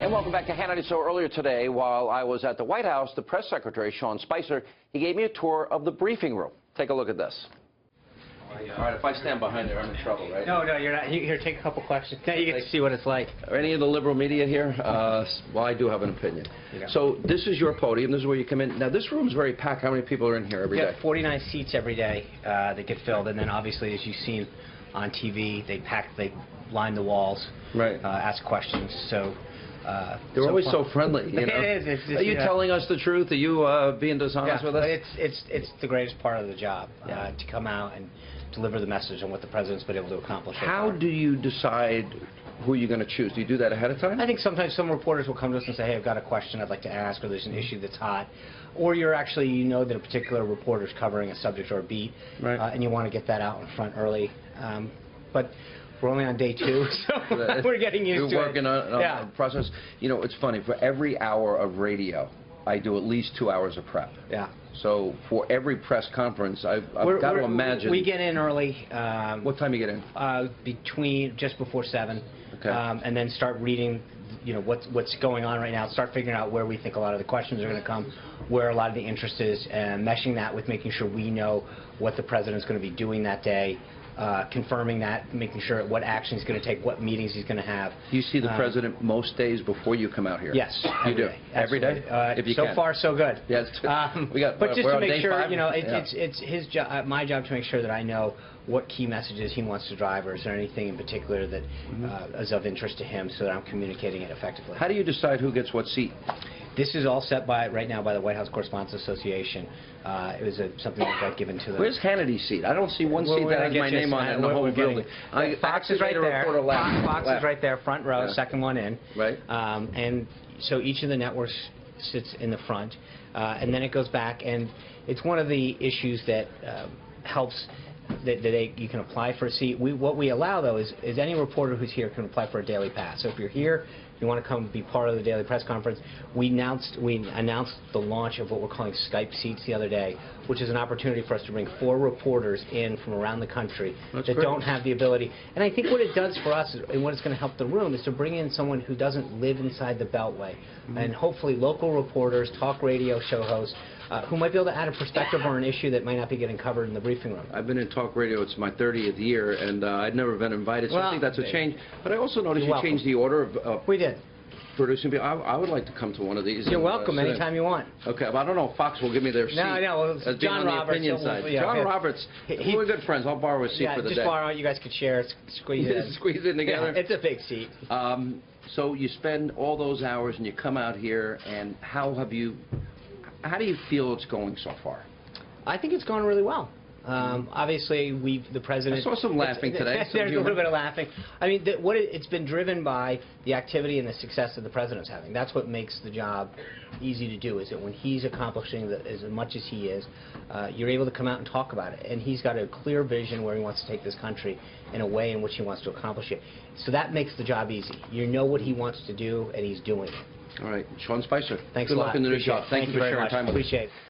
And welcome back to Hannity. So earlier today, while I was at the White House, the press secretary, Sean Spicer, he gave me a tour of the briefing room. Take a look at this. All right, if I stand behind there, I'm in trouble, right? No, you're not. Here, take a couple questions. Now you get to see what it's like. Are any of the liberal media here? Well, I do have an opinion. So this is your podium. This is where you come in. Now, this room is very packed. How many people are in here every day? 49 seats every day that get filled. And then, obviously, as you've seen on TV, they line the walls, right? Ask questions. So they're always so friendly. You know? It is. It's just, are you telling us the truth? Are you being dishonest with us? It's the greatest part of the job, to come out and deliver the message on what the president's been able to accomplish. How do you decide who you're going to choose? Do you do that ahead of time? I think sometimes some reporters will come to us and say, hey, I've got a question I'd like to ask, or there's an issue that's hot. Or you're actually, you know that a particular reporter's covering a subject or a beat, right. And you want to get that out in front early. But we're only on day 2, so we're getting used to it. You're working on the process. You know, it's funny. For every hour of radio, I do at least 2 hours of prep. Yeah. So for every press conference, I've got to imagine. We get in early. What time you get in? Just before 7. Okay. And then start reading, you know, what's going on right now. Start figuring out where we think a lot of the questions are going to come, where a lot of the interest is, and meshing that with making sure we know what the president's going to be doing that day. Confirming that, making sure what action he's going to take, what meetings he's going to have. Do you see the president most days before you come out here? Yes. You do? Every day? If you so can. far, so good. Yes. But just to make sure, 5? you know, it's his job, my job to make sure that I know what key messages he wants to drive, or is there anything in particular that is of interest to him, so that I'm communicating it effectively. How do you decide who gets what seat? This is all set right now by the White House Correspondents Association. It was something that got given to them. Where's Hannity's seat? I don't see one seat that has my name on it in the whole building. Fox is right there. Fox is right there, front row, second one in. Right. And so each of the networks sits in the front, and then it goes back, and it's one of the issues that helps. You can apply for a seat. What we allow, though, is any reporter who's here can apply for a daily pass. So if you're here, you want to come be part of the daily press conference, we announced the launch of what we're calling Skype Seats the other day, which is an opportunity for us to bring 4 reporters in from around the country that don't have the ability. And I think what it does for us, and what it's going to help the room, is to bring in someone who doesn't live inside the Beltway, and hopefully local reporters, talk radio show hosts, who might be able to add a perspective or an issue that might not be getting covered in the briefing room. I've been in talk radio. It's my 30th year, and I'd never been invited, so I think that's a change. But I also noticed you changed the order of we did. Producing people. I would like to come to one of these. You're welcome anytime you want. Okay, but I don't know if Fox will give me their seat. No, well, John Roberts. John Roberts, we're good friends. I'll borrow a seat for the day. Just borrow it. You guys could share, squeeze it in. Squeeze it together. Yeah, it's a big seat. So you spend all those hours and you come out here, and how do you feel it's going so far? I think it's going really well. Obviously, the president. I saw some laughing today. There's a little bit of laughing. I mean, it's been driven by the activity and the success that the president's having. That's what makes the job easy to do. Is that when he's accomplishing as much as he is, you're able to come out and talk about it. And he's got a clear vision where he wants to take this country in a way in which he wants to accomplish it. So that makes the job easy. You know what he wants to do, and he's doing it. All right, Sean Spicer. Thanks a lot. Good luck in the new job. Thank you for sharing time with us. Appreciate it.